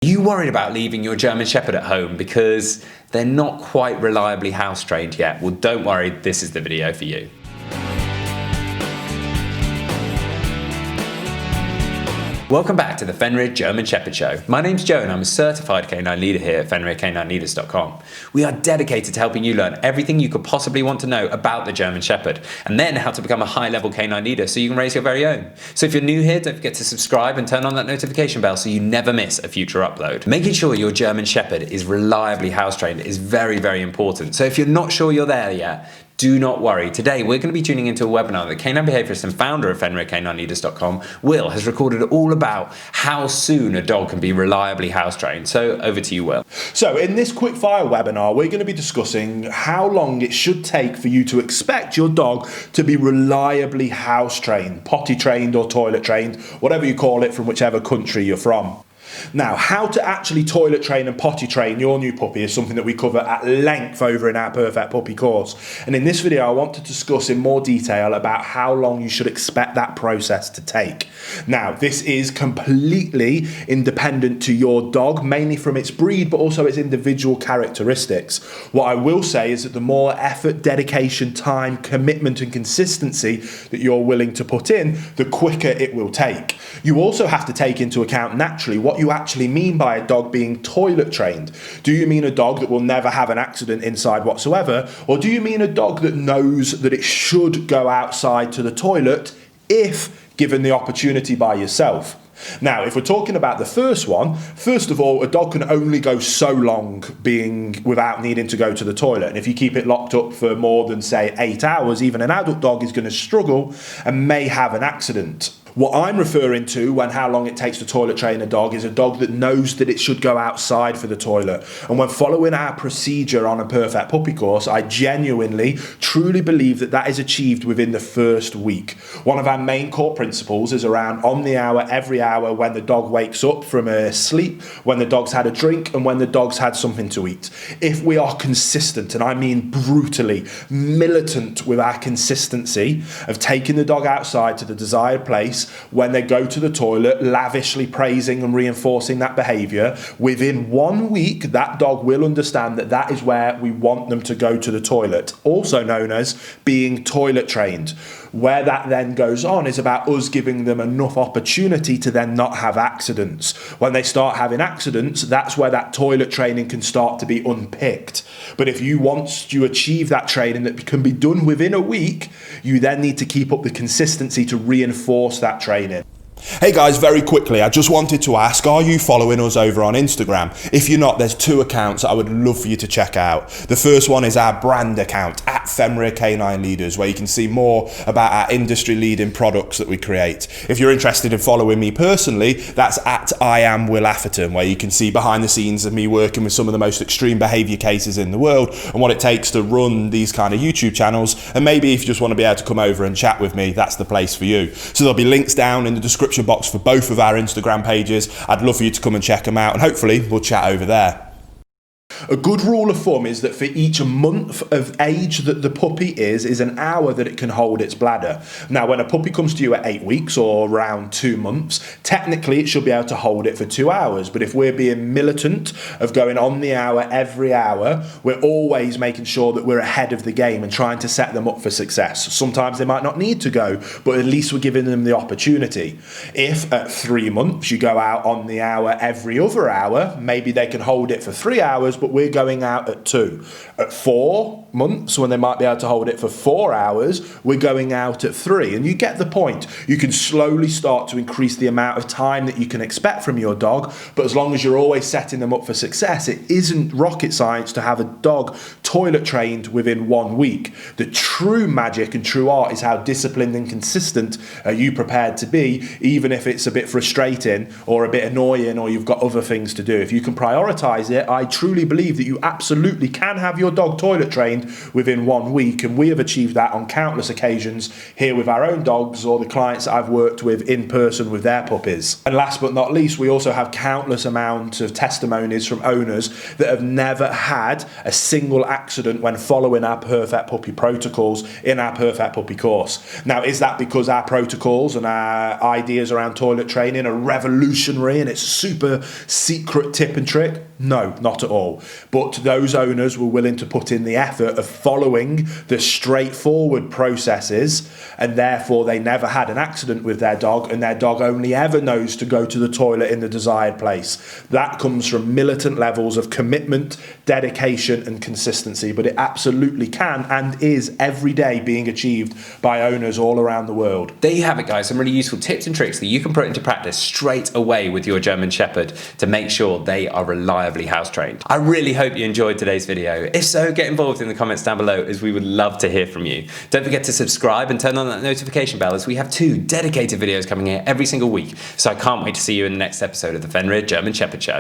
Are you worried about leaving your German Shepherd at home because they're not quite reliably house trained yet? Well, don't worry, this is the video for you. Welcome back to the Fenrir German Shepherd Show. My name's Joe and I'm a certified canine leader here at FenrirCanineLeaders.com. We are dedicated to helping you learn everything you could possibly want to know about the German Shepherd and then how to become a high-level canine leader so you can raise your very own. So if you're new here, don't forget to subscribe and turn on that notification bell so you never miss a future upload. Making sure your German Shepherd is reliably house-trained is very, very important. So if you're not sure you're there yet, do not worry. Today, we're going to be tuning into a webinar that canine behaviorist and founder of FenrirCanineLeaders.com, Will, has recorded all about how soon a dog can be reliably house trained. So over to you, Will. So in this quick fire webinar, we're going to be discussing how long it should take for you to expect your dog to be reliably house trained, potty trained or toilet trained, whatever you call it from whichever country you're from. Now, how to actually toilet train and potty train your new puppy is something that we cover at length over in our Perfect Puppy course. And in this video, I want to discuss in more detail about how long you should expect that process to take. Now, this is completely independent to your dog, mainly from its breed, but also its individual characteristics. What I will say is that the more effort, dedication, time, commitment, and consistency that you're willing to put in, the quicker it will take. You also have to take into account naturally what you actually mean by a dog being toilet trained. Do you mean a dog that will never have an accident inside whatsoever? Or do you mean a dog that knows that it should go outside to the toilet if given the opportunity by yourself? Now, if we're talking about the first one, first of all, a dog can only go so long being without needing to go to the toilet. And if you keep it locked up for more than, say, 8 hours, even an adult dog is going to struggle and may have an accident. What I'm referring to when how long it takes to toilet train a dog is a dog that knows that it should go outside for the toilet. And when following our procedure on a Perfect Puppy course, I genuinely, truly believe that that is achieved within the first week. One of our main core principles is around on the hour, every hour, when the dog wakes up from a sleep, when the dog's had a drink, and when the dog's had something to eat. If we are consistent, and I mean brutally, militant with our consistency of taking the dog outside to the desired place, when they go to the toilet, lavishly praising and reinforcing that behavior, within 1 week, that dog will understand that that is where we want them to go to the toilet, also known as being toilet trained. Where that then goes on is about us giving them enough opportunity to then not have accidents. When they start having accidents, that's where that toilet training can start to be unpicked. But if you want to achieve that training that can be done within a week, you then need to keep up the consistency to reinforce that training. Hey guys, very quickly, I just wanted to ask, are you following us over on Instagram? If you're not, there's 2 accounts that I would love for you to check out. The first one is our brand account, at Fenrir Canine Leaders, where you can see more about our industry-leading products that we create. If you're interested in following me personally, that's at I Am Will Atherton, where you can see behind the scenes of me working with some of the most extreme behaviour cases in the world and what it takes to run these kind of YouTube channels. And maybe if you just want to be able to come over and chat with me, that's the place for you. So there'll be links down in the description box for both of our Instagram pages. I'd love for you to come and check them out and hopefully we'll chat over there. A good rule of thumb is that for each month of age that the puppy is an hour that it can hold its bladder. Now, when a puppy comes to you at 8 weeks or around 2 months, technically it should be able to hold it for 2 hours. But if we're being militant of going on the hour every hour, we're always making sure that we're ahead of the game and trying to set them up for success. Sometimes they might not need to go, but at least we're giving them the opportunity. If at 3 months you go out on the hour every other hour, maybe they can hold it for 3 hours, but we're going out at 2. At 4 months, when they might be able to hold it for 4 hours, we're going out at 3. And you get the point. You can slowly start to increase the amount of time that you can expect from your dog, but as long as you're always setting them up for success, it isn't rocket science to have a dog toilet trained within 1 week. The true magic and true art is how disciplined and consistent are you prepared to be, even if it's a bit frustrating or a bit annoying or you've got other things to do. If you can prioritize it, I truly believe that you absolutely can have your dog toilet trained within 1 week, and we have achieved that on countless occasions here with our own dogs or the clients that I've worked with in person with their puppies. And last but not least, we also have countless amounts of testimonies from owners that have never had a single accident when following our Perfect Puppy protocols in our Perfect Puppy course. Now, is that because our protocols and our ideas around toilet training are revolutionary and it's a super secret tip and trick? No, not at all. But those owners were willing to put in the effort of following the straightforward processes, and therefore they never had an accident with their dog, and their dog only ever knows to go to the toilet in the desired place. That comes from militant levels of commitment, dedication and consistency, but it absolutely can and is every day being achieved by owners all around the world. There you have it, guys. Some really useful tips and tricks that you can put into practice straight away with your German Shepherd to make sure they are reliably house trained. I really hope you enjoyed today's video. If so, get involved in the comments down below, as we would love to hear from you. Don't forget to subscribe and turn on that notification bell, as we have 2 dedicated videos coming here every single week. So I can't wait to see you in the next episode of the Fenrir German Shepherd Show.